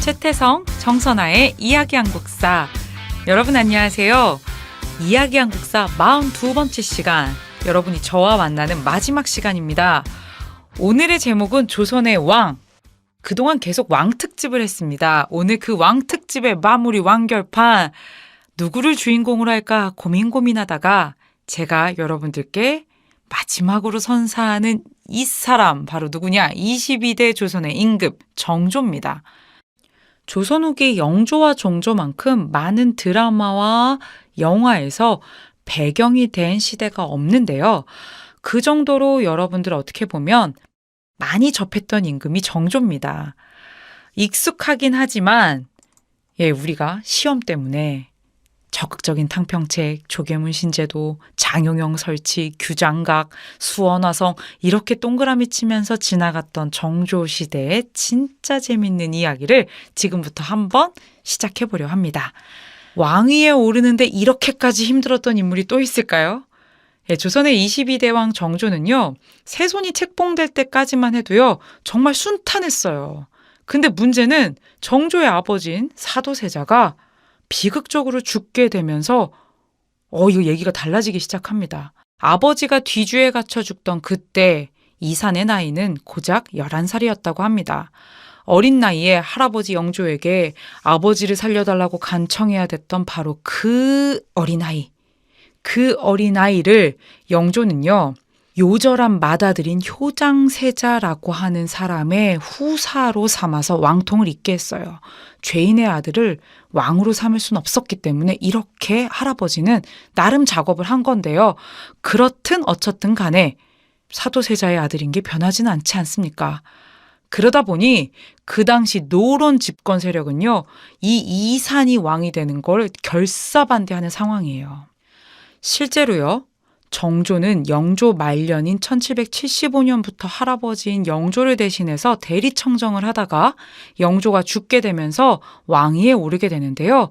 최태성, 정선아의 이야기 한국사. 여러분 안녕하세요. 이야기 한국사 42번째 시간, 여러분이 저와 만나는 마지막 시간입니다. 오늘의 제목은 조선의 왕. 그동안 계속 왕 특집을 했습니다. 오늘 그 왕 특집의 마무리 완결판, 누구를 주인공으로 할까 고민하다가 제가 여러분들께 마지막으로 선사하는 이 사람, 바로 누구냐? 22대 조선의 임금 정조입니다. 조선 후기 영조와 정조만큼 많은 드라마와 영화에서 배경이 된 시대가 없는데요. 그 정도로 여러분들 어떻게 보면 많이 접했던 임금이 정조입니다. 익숙하긴 하지만 우리가 시험 때문에 적극적인 탕평책, 조계문 신제도, 장용영 설치, 규장각, 수원화성 이렇게 동그라미 치면서 지나갔던 정조 시대의 진짜 재밌는 이야기를 지금부터 한번 시작해보려 합니다. 왕위에 오르는데 이렇게까지 힘들었던 인물이 또 있을까요? 조선의 22대 왕 정조는요, 새손이 책봉될 때까지만 해도요, 정말 순탄했어요. 근데 문제는 정조의 아버지인 사도세자가 비극적으로 죽게 되면서 이거 얘기가 달라지기 시작합니다. 아버지가 뒤주에 갇혀 죽던 그때 이산의 나이는 고작 11살이었다고 합니다. 어린 나이에 할아버지 영조에게 아버지를 살려달라고 간청해야 됐던 바로 그 어린아이. 그 어린아이를 영조는요, 요절한 맏아들인 효장세자라고 하는 사람의 후사로 삼아서 왕통을 잇게 했어요. 죄인의 아들을 왕으로 삼을 수는 없었기 때문에 이렇게 할아버지는 나름 작업을 한 건데요. 그렇든 어쨌든 간에 사도세자의 아들인 게 변하지는 않지 않습니까? 그러다 보니 그 당시 노론 집권 세력은요, 이 이산이 왕이 되는 걸 결사반대하는 상황이에요. 실제로요, 정조는 영조 말년인 1775년부터 할아버지인 영조를 대신해서 대리청정을 하다가 영조가 죽게 되면서 왕위에 오르게 되는데요.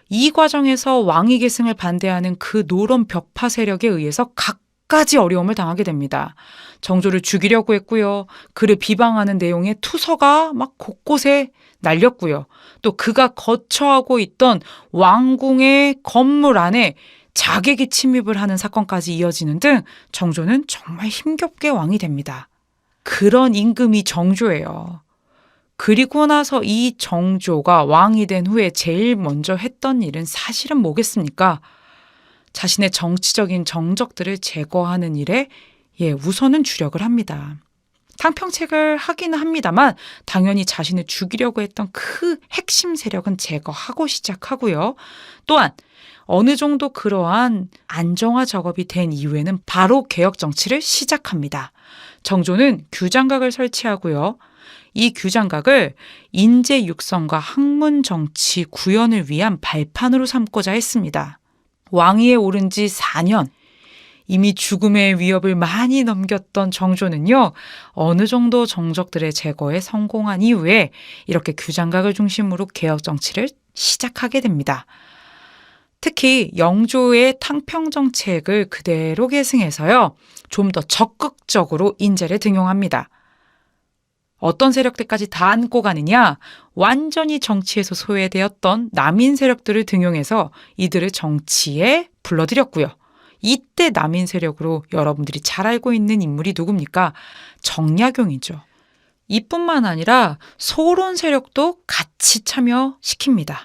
이 과정에서 왕위 계승을 반대하는 그 노론 벽파 세력에 의해서 갖가지 어려움을 당하게 됩니다. 정조를 죽이려고 했고요. 그를 비방하는 내용의 투서가 막 곳곳에 날렸고요. 또 그가 거처하고 있던 왕궁의 건물 안에 자객이 침입을 하는 사건까지 이어지는 등 정조는 정말 힘겹게 왕이 됩니다. 그런 임금이 정조예요. 그리고 나서 이 정조가 왕이 된 후에 제일 먼저 했던 일은 사실은 뭐겠습니까? 자신의 정치적인 정적들을 제거하는 일에 우선은 주력을 합니다. 탕평책을 하기는 합니다만 당연히 자신을 죽이려고 했던 그 핵심 세력은 제거하고 시작하고요. 또한 어느 정도 그러한 안정화 작업이 된 이후에는 바로 개혁 정치를 시작합니다. 정조는 규장각을 설치하고요. 이 규장각을 인재 육성과 학문 정치 구현을 위한 발판으로 삼고자 했습니다. 왕위에 오른 지 4년, 이미 죽음의 위협을 많이 넘겼던 정조는요, 어느 정도 정적들의 제거에 성공한 이후에 이렇게 규장각을 중심으로 개혁 정치를 시작하게 됩니다. 특히 영조의 탕평정책을 그대로 계승해서요, 좀 더 적극적으로 인재를 등용합니다. 어떤 세력들까지 다 안고 가느냐? 완전히 정치에서 소외되었던 남인 세력들을 등용해서 이들을 정치에 불러들였고요. 이때 남인 세력으로 여러분들이 잘 알고 있는 인물이 누굽니까? 정약용이죠. 이뿐만 아니라 소론 세력도 같이 참여시킵니다.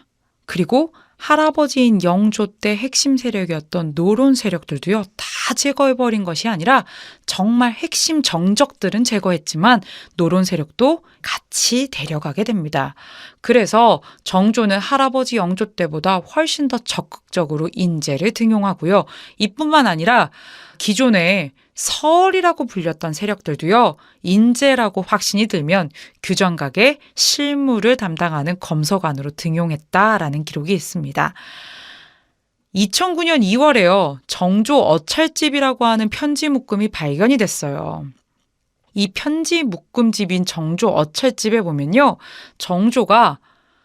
그리고 할아버지인 영조 때 핵심 세력이었던 노론 세력들도요, 다 제거해버린 것이 아니라 정말 핵심 정적들은 제거했지만 노론 세력도 같이 데려가게 됩니다. 그래서 정조는 할아버지 영조 때보다 훨씬 더 적극적으로 인재를 등용하고요. 이뿐만 아니라 기존에 서얼이라고 불렸던 세력들도요, 인재라고 확신이 들면 규정각의 실무를 담당하는 검서관으로 등용했다라는 기록이 있습니다. 2009년 2월에요. 정조 어찰집이라고 하는 편지 묶음이 발견이 됐어요. 이 편지 묶음집인 정조 어찰집에 보면요, 정조가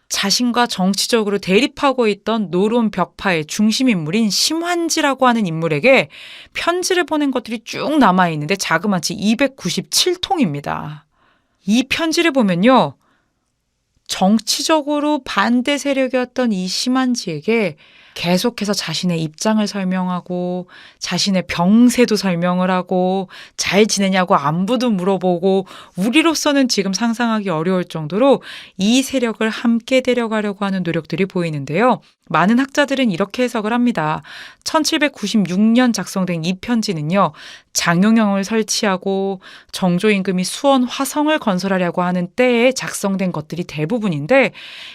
자신과 정치적으로 대립하고 있던 노론 벽파의 중심 인물인 심환지라고 하는 인물에게 편지를 보낸 것들이 쭉 남아있는데 자그마치 297통입니다. 이 편지를 보면요, 정치적으로 반대 세력이었던 이 심한지에게 계속해서 자신의 입장을 설명하고 자신의 병세도 설명을 하고 잘 지내냐고 안부도 물어보고 우리로서는 지금 상상하기 어려울 정도로 이 세력을 함께 데려가려고 하는 노력들이 보이는데요. 많은 학자들은 이렇게 해석을 합니다. 1796년 작성된 이 편지는요. 장용영을 설치하고 정조 임금이 수원 화성을 건설하려고 하는 때에 작성된 것들이 대부분인데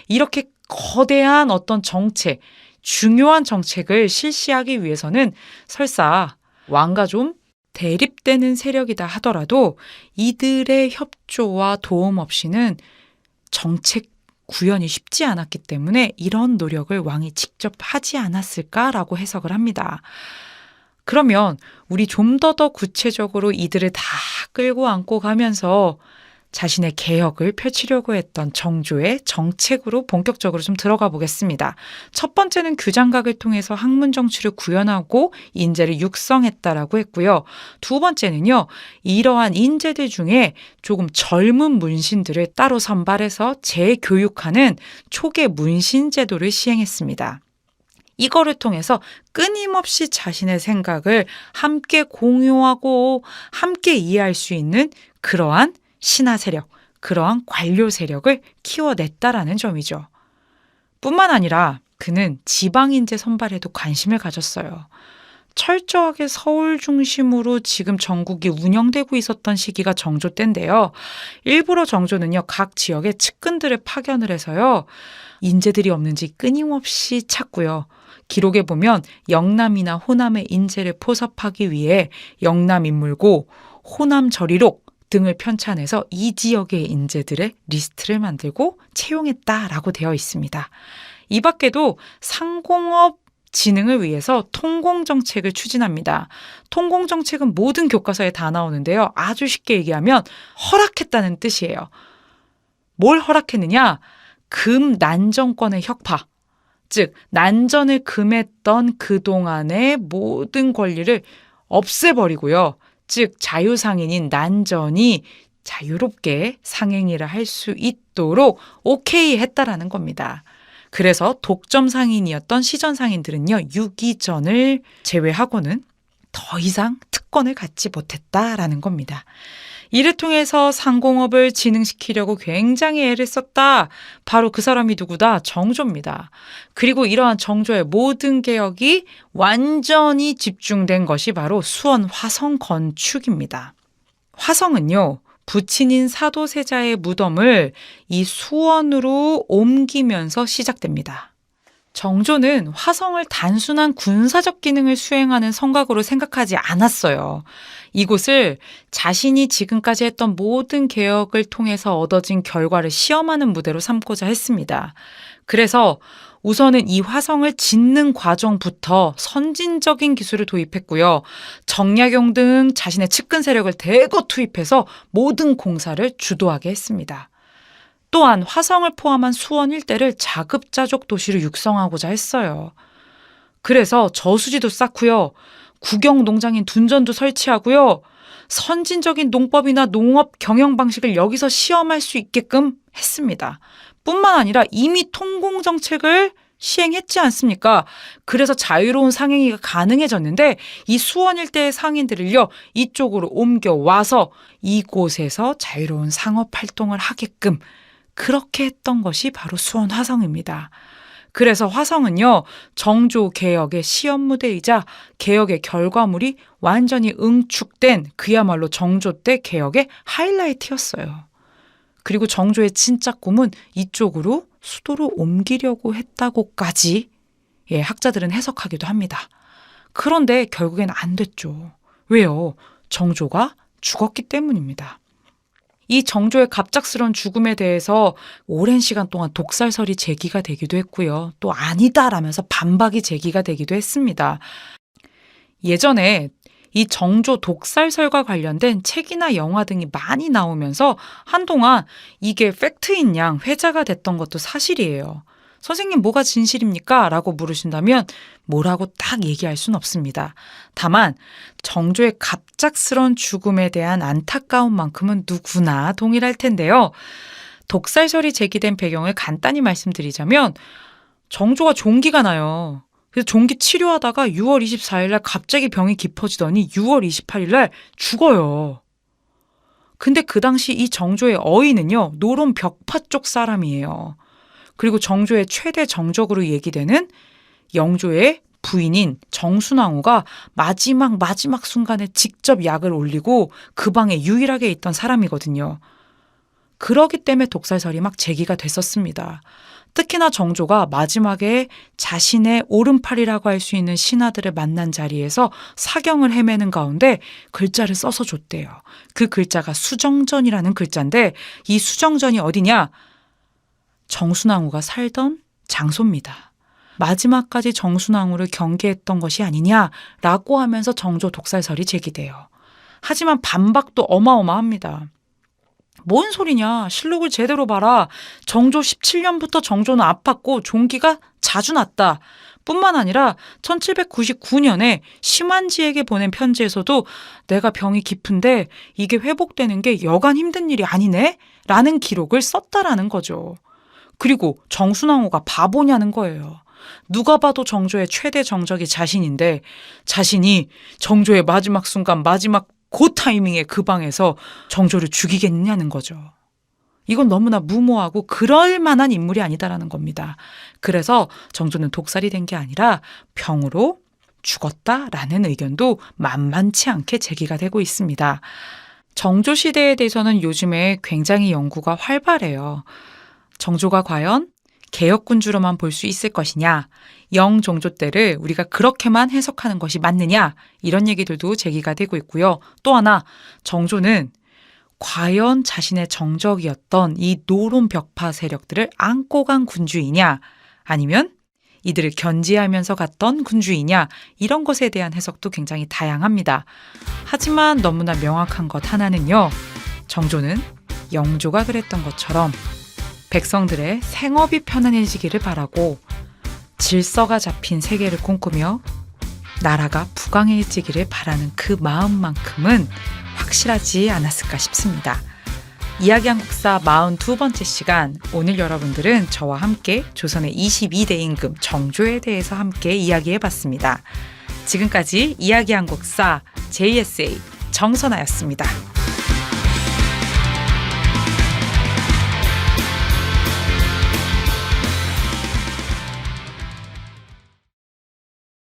이렇게 거대한 어떤 정책, 중요한 정책을 실시하기 위해서는 설사 왕과 좀 대립되는 세력이다 하더라도 이들의 협조와 도움 없이는 정책 구현이 쉽지 않았기 때문에 이런 노력을 왕이 직접 하지 않았을까라고 해석을 합니다. 그러면 우리 좀 더 구체적으로 이들을 다 끌고 안고 가면서 자신의 개혁을 펼치려고 했던 정조의 정책으로 본격적으로 좀 들어가 보겠습니다. 첫 번째는 규장각을 통해서 학문 정치를 구현하고 인재를 육성했다라고 했고요. 두 번째는요. 이러한 인재들 중에 조금 젊은 문신들을 따로 선발해서 재교육하는 초계 문신 제도를 시행했습니다. 이거를 통해서 끊임없이 자신의 생각을 함께 공유하고 함께 이해할 수 있는 그러한 신하 세력, 그러한 관료 세력을 키워냈다라는 점이죠. 뿐만 아니라 그는 지방 인재 선발에도 관심을 가졌어요. 철저하게 서울 중심으로 지금 전국이 운영되고 있었던 시기가 정조 때인데요. 일부러 정조는요, 각 지역에 측근들을 파견을 해서요, 인재들이 없는지 끊임없이 찾고요. 기록에 보면 영남이나 호남의 인재를 포섭하기 위해 영남인물고 호남저리록 등을 편찬해서 이 지역의 인재들의 리스트를 만들고 채용했다라고 되어 있습니다. 이 밖에도 상공업 진흥을 위해서 통공정책을 추진합니다. 통공정책은 모든 교과서에 다 나오는데요. 아주 쉽게 얘기하면 허락했다는 뜻이에요. 뭘 허락했느냐? 금 난정권의 혁파, 즉 난전을 금했던 그동안의 모든 권리를 없애버리고요. 즉 자유상인인 난전이 자유롭게 상행위를 할 수 있도록 오케이 했다라는 겁니다. 그래서 독점 상인이었던 시전 상인들은요, 유기전을 제외하고는 더 이상 특권을 갖지 못했다라는 겁니다. 이를 통해서 상공업을 진흥시키려고 굉장히 애를 썼다. 바로 그 사람이 누구다? 정조입니다. 그리고 이러한 정조의 모든 개혁이 완전히 집중된 것이 바로 수원 화성 건축입니다. 화성은요, 부친인 사도세자의 무덤을 이 수원으로 옮기면서 시작됩니다. 정조는 화성을 단순한 군사적 기능을 수행하는 성곽으로 생각하지 않았어요. 이곳을 자신이 지금까지 했던 모든 개혁을 통해서 얻어진 결과를 시험하는 무대로 삼고자 했습니다. 그래서 우선은 이 화성을 짓는 과정부터 선진적인 기술을 도입했고요. 정약용 등 자신의 측근 세력을 대거 투입해서 모든 공사를 주도하게 했습니다. 또한 화성을 포함한 수원 일대를 자급자족 도시로 육성하고자 했어요. 그래서 저수지도 쌓고요. 국영 농장인 둔전도 설치하고요. 선진적인 농법이나 농업 경영 방식을 여기서 시험할 수 있게끔 했습니다. 뿐만 아니라 이미 통공정책을 시행했지 않습니까? 그래서 자유로운 상행위가 가능해졌는데 이 수원 일대의 상인들을요, 이쪽으로 옮겨와서 이곳에서 자유로운 상업 활동을 하게끔 그렇게 했던 것이 바로 수원 화성입니다. 그래서 화성은요, 정조 개혁의 시험 무대이자 개혁의 결과물이 완전히 응축된 그야말로 정조 때 개혁의 하이라이트였어요. 그리고 정조의 진짜 꿈은 이쪽으로 수도로 옮기려고 했다고까지 학자들은 해석하기도 합니다. 그런데 결국엔 안 됐죠. 왜요? 정조가 죽었기 때문입니다. 이 정조의 갑작스런 죽음에 대해서 오랜 시간 동안 독살설이 제기가 되기도 했고요. 또 아니다라면서 반박이 제기가 되기도 했습니다. 예전에 이 정조 독살설과 관련된 책이나 영화 등이 많이 나오면서 한동안 이게 팩트인 양 회자가 됐던 것도 사실이에요. 선생님 뭐가 진실입니까? 라고 물으신다면 뭐라고 딱 얘기할 수는 없습니다. 다만 정조의 갑작스런 죽음에 대한 안타까운 만큼은 누구나 동일할 텐데요. 독살설이 제기된 배경을 간단히 말씀드리자면 정조가 종기가 나요. 그래서 종기 치료하다가 6월 24일 날 갑자기 병이 깊어지더니 6월 28일 날 죽어요. 근데 그 당시 이 정조의 어이는요, 노론 벽파 쪽 사람이에요. 그리고 정조의 최대 정적으로 얘기되는 영조의 부인인 정순왕후가 마지막 순간에 직접 약을 올리고 그 방에 유일하게 있던 사람이거든요. 그러기 때문에 독살설이 막 제기가 됐었습니다. 특히나 정조가 마지막에 자신의 오른팔이라고 할 수 있는 신하들을 만난 자리에서 사경을 헤매는 가운데 글자를 써서 줬대요. 그 글자가 수정전이라는 글자인데 이 수정전이 어디냐? 정순왕후가 살던 장소입니다. 마지막까지 정순왕후를 경계했던 것이 아니냐라고 하면서 정조 독살설이 제기돼요. 하지만 반박도 어마어마합니다. 뭔 소리냐? 실록을 제대로 봐라. 정조 17년부터 정조는 아팠고 종기가 자주 났다. 뿐만 아니라 1799년에 심한지에게 보낸 편지에서도 내가 병이 깊은데 이게 회복되는 게 여간 힘든 일이 아니네? 라는 기록을 썼다라는 거죠. 그리고 정순왕후가 바보냐는 거예요. 누가 봐도 정조의 최대 정적이 자신인데 자신이 정조의 마지막 순간 마지막 그 타이밍에 그 방에서 정조를 죽이겠느냐는 거죠. 이건 너무나 무모하고 그럴 만한 인물이 아니다라는 겁니다. 그래서 정조는 독살이 된 게 아니라 병으로 죽었다라는 의견도 만만치 않게 제기가 되고 있습니다. 정조 시대에 대해서는 요즘에 굉장히 연구가 활발해요. 정조가 과연 개혁군주로만 볼 수 있을 것이냐, 영종조 때를 우리가 그렇게만 해석하는 것이 맞느냐, 이런 얘기들도 제기가 되고 있고요. 또 하나, 정조는 과연 자신의 정적이었던 이 노론 벽파 세력들을 안고 간 군주이냐, 아니면 이들을 견제하면서 갔던 군주이냐, 이런 것에 대한 해석도 굉장히 다양합니다. 하지만 너무나 명확한 것 하나는요, 정조는 영조가 그랬던 것처럼 백성들의 생업이 편안해지기를 바라고 질서가 잡힌 세계를 꿈꾸며 나라가 부강해지기를 바라는 그 마음만큼은 확실하지 않았을까 싶습니다. 이야기 한국사 42번째 시간, 오늘 여러분들은 저와 함께 조선의 22대 임금 정조에 대해서 함께 이야기해봤습니다. 지금까지 이야기 한국사 JSA 정선아였습니다.